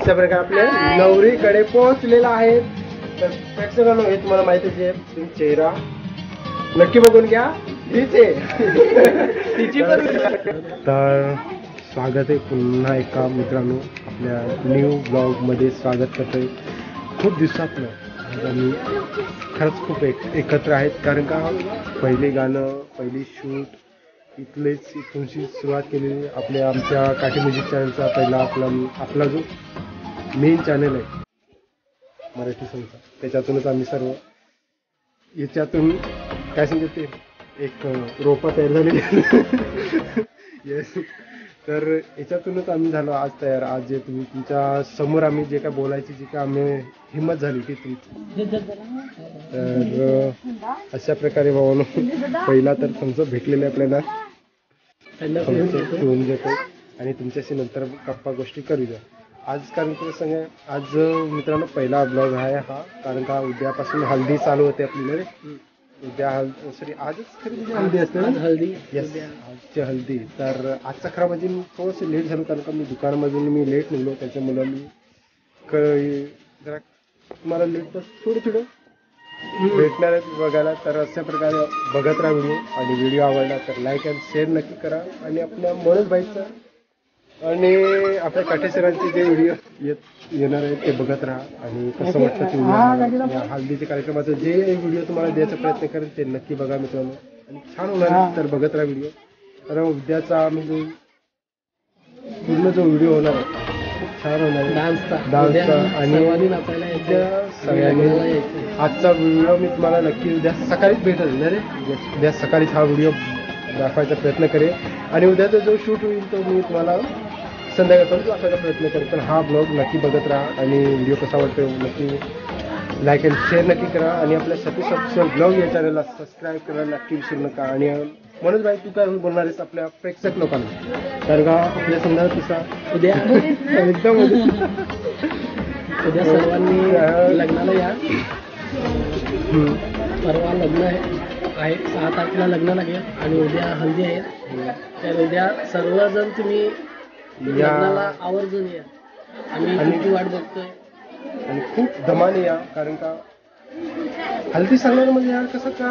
अशा प्रकारे आपल्या नवरीकडे पोहोचलेला आहे. तर प्रेक्षकांनो हे तुम्हाला माहितीच आहे, तुम्ही चेहरा नक्की बघून घ्या. हीच आहे तिची पण. तर स्वागत आहे पुन्हा एका मित्रांनो आपल्या न्यू ब्लॉग मध्ये स्वागत करतोय. खूप दिवसातनं आज आम्ही खरंच खूप एकत्र आहेत, कारण का पहिले गाणं पहिली शूट इथूनची सुरुवात केलेली आमच्या काठी म्युझिक चॅनलचा पहिला आपला जो मेन चॅनल आहे मराठी सॉंगचा, त्याच्यातूनच आम्ही सर्व याच्यातून काय सांगते ते एक रोपा तयार झालेली. येस, तर याच्यातूनच आम्ही झालो आज तयार. आज जे तुम्ही तुमच्या समोर आम्ही जे काय बोलायची जी काय आम्ही हिंमत झाली ती तुमची. तर अशा प्रकारे भावानो पहिला तर तुमचं भेटलेलं आपल्याला ठेवून देतो आणि तुमच्याशी नंतर गप्पा गोष्टी करूया. आज कारण की सांगा आज मित्रांनो पहिला ब्लॉग आहे हा, कारण का उद्यापासून हल्दी चालू होते आपली. उद्या सॉरी आजच खरी म्हणजे हल्दी असते ना. हल्दी यस, आजची हल्दी. तर आजचा खरा म्हणजे मी थोडंसं लेट झालो, कारण का मी दुकानामधून लेट निघलो, त्याच्यामुळे मी जरा तुम्हाला लेट तर थोडं भेटणार आहेत बघायला. तर अशा प्रकारे बघत राहा व्हिडिओ, आणि व्हिडिओ आवडला तर लाईक अँड शेअर नक्की करा. आणि आपल्या मनोज भाईचा आणि आपल्या काठे सरांचे जे व्हिडिओ येणार आहेत ते बघत राहा. आणि कसं वाटतं ते हल्दीच्या कार्यक्रमाचं जे व्हिडिओ तुम्हाला द्यायचा प्रयत्न करेल ते नक्की बघा मित्रांनो, आणि छान होणार आहे. तर बघत राहा व्हिडिओ. कारण उद्याचा आम्ही जो पूर्ण जो व्हिडिओ होणार आहे खूप छान होणार आहे, डान्सचा. आणि सगळ्यांनी आजचा व्हिडिओ मी तुम्हाला नक्की उद्या सकाळीच भेटेल ना रे. उद्या सकाळीच हा व्हिडिओ दाखवायचा प्रयत्न करेल, आणि उद्याचा जो शूट होईल तो मी तुम्हाला संध्याकाळपर्यंत दाखवायचा प्रयत्न करेल. पण हा ब्लॉग नक्की बघत राहा, आणि व्हिडिओ कसा वाटतो नक्की लाईक अँड शेअर नक्की करा. आणि आपल्या सतीश ऑफिशियल ब्लॉग या चॅनलला सबस्क्राईब करायला नक्की विसरू नका. आणि मनोज भाई तू काय बोलणार आहेस आपल्या प्रेक्षक लोकांना? कारण का आपल्या समजा तुझा उद्या एकदम उद्या सर्वांनी लग्नाला या. परवा लग्न आहे 6 तारखेला लग्न लागेल, आणि उद्या हल्दी आहे. तर उद्या सर्वजण तुम्ही लग्नाला आवर्जून या. आम्ही किती वाट बघतोय, आणि खूप धमाने या. कारण का हल्दी सांगणार म्हणजे यार कसं का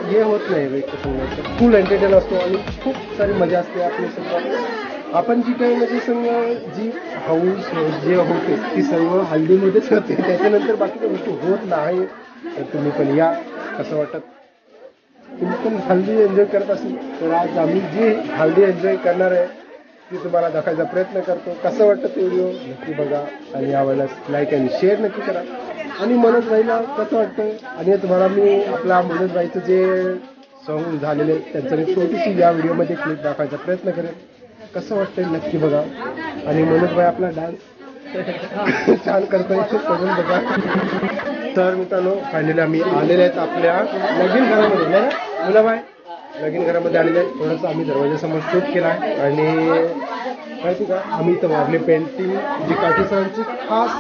हे होत नाही, कसं फुल एंटरटेन असतो आणि खूप सारी मजा असते आपली. सर्व आपण जी काही म्हणजे समजा जी हाऊस जे होते ती सर्व हल्दीमध्येच होते, त्याच्यानंतर बाकीच्या गोष्टी होत नाही. तर तुम्ही पण या. कसं वाटत तुम्ही पण हल्दी एन्जॉय करत असेल तर आज आम्ही जी हल्दी एन्जॉय करणार आहे ती तुम्हाला दाखवायचा प्रयत्न करतो. कसं वाटतं ते व्हिडिओ नक्की बघा, आणि आवडल्यास लाईक आणि शेअर नक्की करा. आणि मनोज भाईला कसं वाटतं, आणि तुम्हाला मी आपला मनोज भाईचं जे सॉंग झालेले त्यांचं मी छोटीशी या व्हिडिओमध्ये क्लिप दाखवायचा प्रयत्न करेन. कसं वाटतं नक्की बघा. आणि मनोज भाई आपला डान्स छान करतोय, करून बघा. तर मित्रांनो फायनली आम्ही आलेले आहेत आपल्या लगीन घरामध्ये ना मुलाबाई लगीन घरामध्ये आलेले आहेत. थोडंसं आम्ही दरवाजासमोर शूट केला आहे, आणि माहिती का आम्ही इथं वारली पेंटिंग जी काठी सरांची खास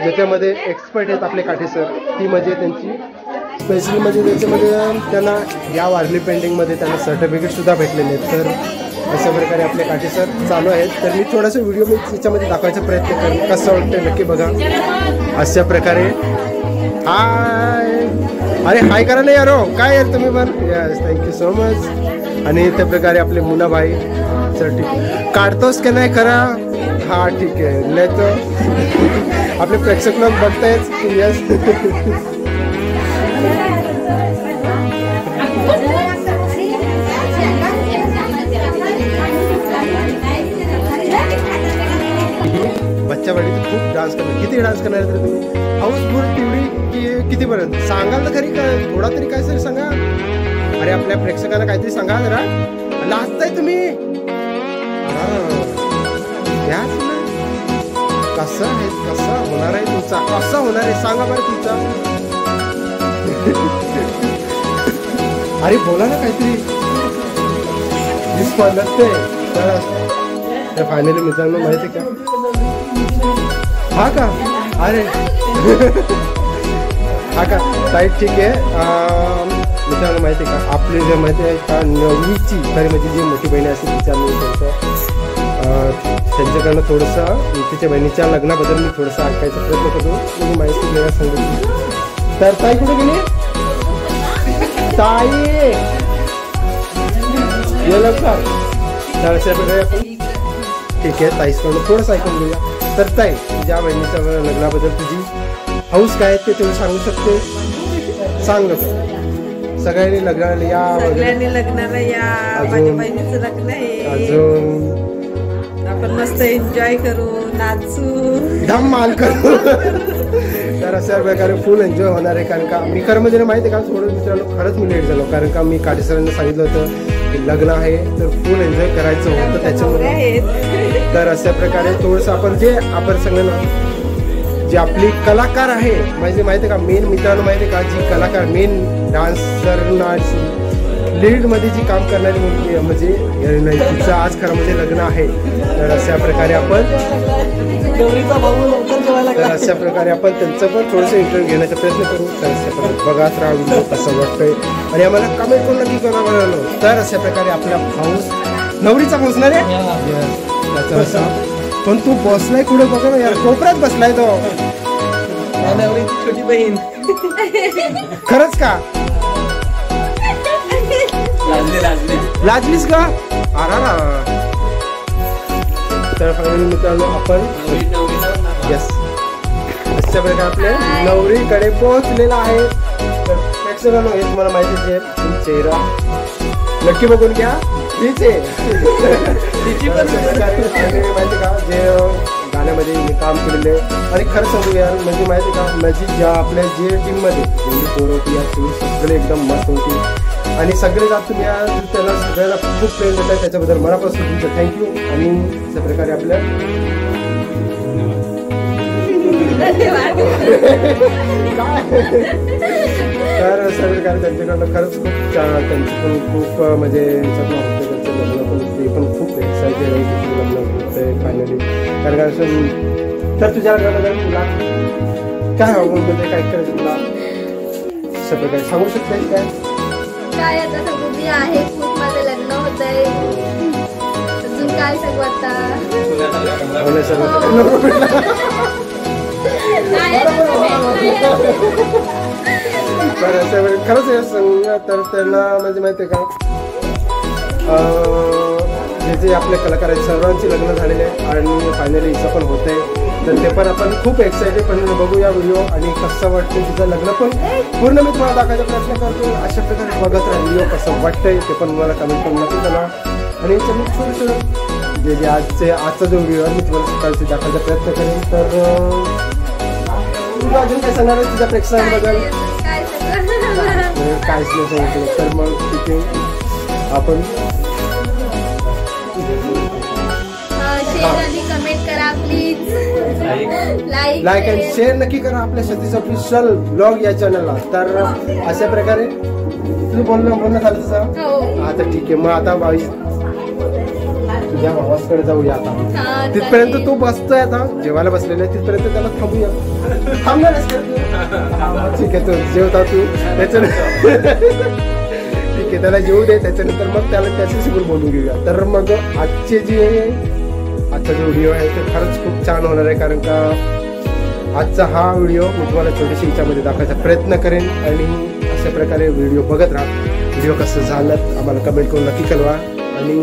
ज्याच्यामध्ये एक्सपर्ट आहेत आपले काठी सर, ती म्हणजे त्यांची स्पेशली म्हणजे त्याच्यामध्ये त्यांना या वारली पेंटिंगमध्ये त्यांना सर्टिफिकेटसुद्धा भेटलेले आहेत. तर अशा प्रकारे आपले काठी सर चालू आहेत. तर मी थोडासा व्हिडिओ मी त्याच्यामध्ये दाखवायचा प्रयत्न करेन. कसं वाटतं नक्की बघा. अशा प्रकारे हाय, अरे हाय करा नाही यारो, काय यार तुम्ही पण. Yes, thank you so much. आणि त्या प्रकारे आपले मुनाभाई सर्टिफिकेट काढतोस का नाही खरा. हा ठीक आहे, नाही तर आपले प्रेक्षक लोक बघतायच की यस. बच्चावाडी तर खूप डान्स करणार. किती डान्स करणार आहे तुम्ही? हाऊसफुल तेवढी कितीपर्यंत सांगाल तर खरी, काय थोडा तरी काय तरी सांगा. अरे आपल्या प्रेक्षकांना काहीतरी सांगा जरा. लाजताय तुम्ही. कसं आहे, कसा होणार आहे तुमचा, कसा होणार आहे सांगा बरं तुमचा. अरे बोला ना काहीतरी. तर फायनली मित्रांनो माहिती का हा का, अरे हा का ताई ठीक आहे. मित्रांनो माहिती आहे का आपली जे माहिती आहे का नवरीची खरी म्हणजे जी मोठी बहिणी असते तिच्या आम्ही त्यांचं त्यांच्याकडनं थोडंसं तिच्या बहिणीच्या लग्नाबद्दल मी थोडंसं ऐकायचा प्रयत्न करतो, म्हणजे माहिती घ्यायला सांगितली. तर ताई कुठे गेली? ताई गेलं का? तर अशा प्रकारे आपण ठीक आहे ताईकडून थोडंसं ऐकून घेऊया. तर ताई तुझ्या बहिणीच्या लग्नाबद्दल तुझी हौस काय ते तुम्ही सांगू शकते? सांग सगळ्यांनी लग्नाला या, सगळ्यांनी लग्नाला या. माझ्या बहिणीचं लग्न आहे, अजून आपण मस्त एन्जॉय करू, नाचू, धमाल करू. तर अशा प्रकारे फुल एन्जॉय होणार आहे. कारण का मी खरं म्हणजे माहिती आहे का, थोडं मित्रांनो खरंच मी लेट झालो. कारण का मी काटे सरांनी सांगितलं होतं की लग्न आहे तर फुल एन्जॉय करायचं होतं त्याच्यामुळे. तर अशा प्रकारे थोडंसं आपण सगळ्यांना जी आपली कलाकार आहे, म्हणजे माहिती आहे का मेन मित्रांनो, माहिती आहे का जी कलाकार मेन डान्सर लीडमध्ये जी काम करणारी मुलगी म्हणजे तिचं आज खरं म्हणजे लग्न आहे. तर अशा प्रकारे आपण त्यांचं पण थोडंसं इंटरव्ह्यू घेण्याचा प्रयत्न करू. तर अशा प्रकारे बघाच राहा व्हिडिओ कसं वाटतंय आणि आम्हाला कमेंट करून नक्की करा बनवलं. तर अशा प्रकारे आपला हाऊस नवरीचा पोचणार आहे त्याचा असा. पण तू बसलाय कुठे बघा ना यार, कोपऱ्यात बसलाय तो. छोटी बहीण खरंच का? लाजलीस का? आरा. तर फायनली मित्रांनो आपण यस अशा प्रकारे आपल्या नवरीकडे पोहोचलेला आहे. तर प्रेक्षकांनो हे तुम्हाला माहितीच आहे, चेहरा नक्की बघून घ्या. तिची माहिती का जे गाण्यामध्ये मी काम केलेलं आहे. आणि खरं सांगू यार म्हणजे माहिती का माझी ज्या आपल्या जे टीममध्ये जेवढी पोरं होती या सगळे एकदम मस्त होती. आणि सगळे जात तुम्ही त्याला सगळ्याला खूप प्रेम देत आहे, त्याच्याबद्दल मनापासून तुमचं थँक्यू. आणि अशा प्रकारे आपल्या तर अशा प्रकारे त्यांच्याकडनं खरंच खूप त्यांचं पण खूप म्हणजे ते पण खूप एक्साइटेड आहे लग्न होतंय फायनली. कारण असं तर तुझ्या लग्नाबद्दल तुला काय हवं म्हणजे काय करायचं तुला अशा प्रकारे सांगू शकते काय? काय आता सांगू मी आहे, खूप माझं लग्न होत आहे, अजून काय सांगू आता. तर अशा वेळी खरंच हे सांग. तर त्यांना म्हणजे माहिती आहे का जे आपले कलाकार आहेत सर्वांची लग्न झालेले आहे आणि फायनली हिचं पण होत आहे. तर ते पण आपण खूप एक्साइटेड पण बघूया व्हिडिओ आणि कसं वाटतं तिचं लग्न पण पूर्ण मी तुम्हाला दाखवायचा प्रयत्न करतो. अशा प्रकारे बघत राहा व्हिडिओ कसं वाटतंय ते पण मला कमेंट करून नक्की करा. आणि मी छोटं जे आजचा जो व्हिडिओ आहे मी तुम्हाला सकाळची दाखवायचा प्रयत्न करेन. तर तुला अजून काय सांगणार आहे तुझ्या प्रेक्षकांबद्दल? काहीच नाही सांगितलं तर मग तिथे आपण कमेंट करा प्लीज, लाईक अँड शेअर नक्की करा आपल्या सतीश ऑफिशियल ब्लॉग या चॅनलला. तर अशा प्रकारे तू बोलणं झालं तसं आता ठीक आहे. मग आता तुझ्या भावाकडे जाऊया आता. तिथपर्यंत तू बसतोय आता जेवायला बसलेला आहे तिथपर्यंत त्याला थांबूया. थांबणारच ठीक आहे. तू जेवता तू त्याच्यानंतर ठीक आहे त्याला जेवू दे. त्याच्यानंतर मग त्याला त्याच्याशी पण बोलून घेऊया. तर मग आजचा जो व्हिडिओ आहे ते खरंच खूप छान होणार आहे. कारण का आजचा हा व्हिडिओ मी तुम्हाला छोटीशी हिच्यामध्ये दाखवायचा प्रयत्न करेन. आणि अशा प्रकारे व्हिडिओ बघत राहा. व्हिडिओ कसं झालं आम्हाला कमेंट करून नक्की कळवा. आणि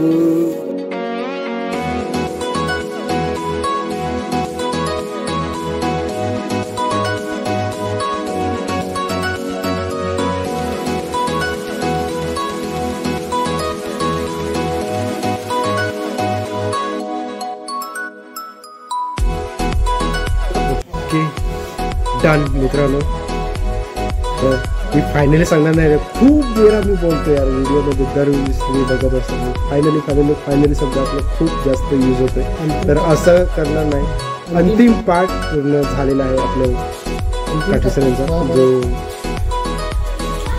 डन मित्रांनो. तर मी फायनली सांगणार नाही, खूप वेळा मी बोलतो यार व्हिडिओमध्ये दरवेळी तुम्ही बघत असतो. फायनली शब्द आपला खूप जास्त यूज होतोय. तर असं करणार नाही. अंतिम पार्ट पूर्ण झालेला आहे आपल्या काठीसरांचा जो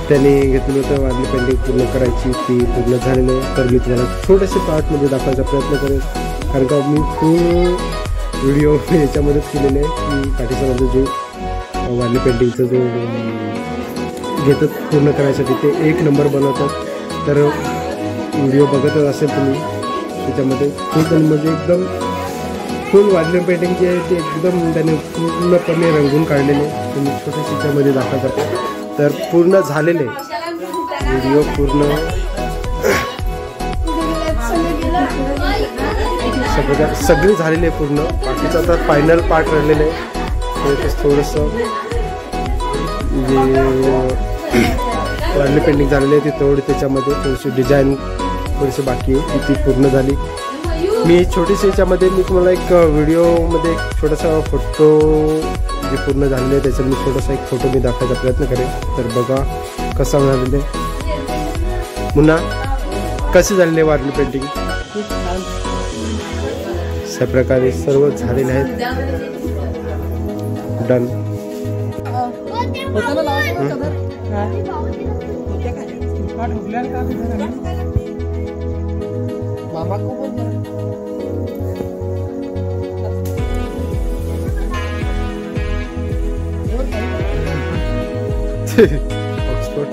त्यांनी घेतलेलं होतं वारली पेंटिंग पूर्ण करायची ती पूर्ण झालेलं आहे. तर मी तुम्हाला छोटेसे पार्टमध्ये दाखवायचा प्रयत्न करेन. कारण का मी फुल व्हिडिओ याच्यामध्येच केलेले आहे की काठीसरांचा जो वारली पेंटिंगचा जो घेतात पूर्ण करायसाठी ते एक नंबर बनवतात. तर व्हिडिओ बघतच असेल तुम्ही त्याच्यामध्ये फुल म्हणजे एकदम फुल वाढले पेंटिंग जे आहे ते एकदम त्याने पूर्णपणे रंगून काढलेले तुम्ही छोट्याशा ह्याच्यामध्ये दाखवतात. तर पूर्ण झालेले व्हिडिओ पूर्ण सगळी झालेली आहे पूर्ण. बाकीचं आता फायनल पार्ट राहिलेलं आहे. थोडंसं जे वाढले पेंटिंग झालेली आहे ती तेवढी त्याच्यामध्ये थोडीशी डिझाईन थोडीशी बाकी आहे ती पूर्ण झाली. मी छोटीशी याच्यामध्ये मी तुम्हाला एक व्हिडिओमध्ये एक छोटासा फोटो जे पूर्ण झालेले आहे त्याच्यात मी थोडासा एक फोटो मी दाखवायचा प्रयत्न करेन. तर बघा कसा झालेलं आहे. पुन्हा कशी झालेली आहे वारली पेंटिंग. अशा प्रकारे सर्व झालेले आहेत. डन. ऑक्सफोर्ड.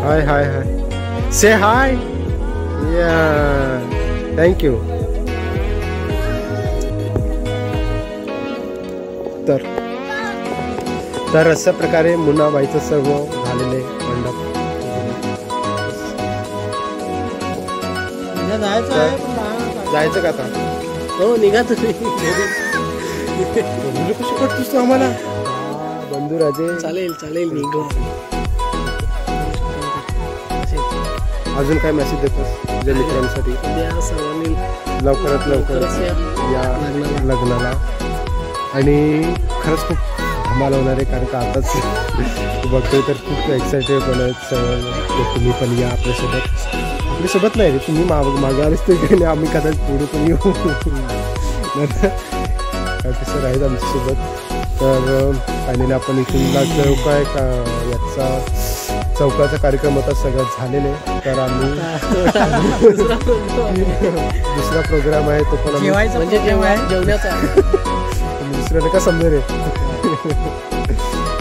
हाय हाय हाय. से हाय. या थँक्यू. तर अशा प्रकारे मुन्नाबाईचं सर्व झालेले मंडप. जायचं का आता. हो निघा तुम्ही. कशी करतोस तू आम्हाला. बंधू राजे. चालेल चालेल निघा. अजून काय मेसेज देतोस तुझ्या मित्रांसाठी. सर्वांनी लवकरात लवकर या लग्नाला. आणि खरंच खूप धमाल होणार आहे कारण का आताच बघतोय तर खूप एक्सायटेड पण आहेत सर्व. तुम्ही पण या आपल्यासोबत नाही रे तुम्ही मागे आलेच ते आम्ही कदाचित पुढे पण येऊ कसं आहेत आमच्यासोबत. तर फायनली आपण इथूनला काय का याचा चौकाचा कार्यक्रम होता सगळं झालेले. तर आम्ही दुसरा प्रोग्राम आहे तो पण म्हणजे जेवणाचा दुसऱ्याला का समजेल रे.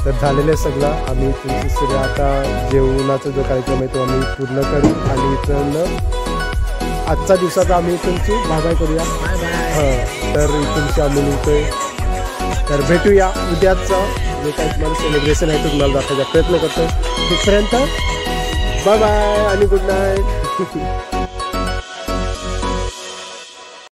तर झालेलं सगळं आम्ही तुमची सगळं आता जेवणाचा जो कार्यक्रम आहे तो आम्ही पूर्ण करू आणि इथून आजचा दिवसाचा आम्ही तुमची बागाय करूया. हां तर इथूनची आम्ही निघतोय. तर भेटूया उद्याचं जे काही तुम्हाला सेलिब्रेशन आहे तो तुम्हाला दाखवायचा प्रयत्न करतो. तिथपर्यंत बाय बाय आणि गुड नाईट.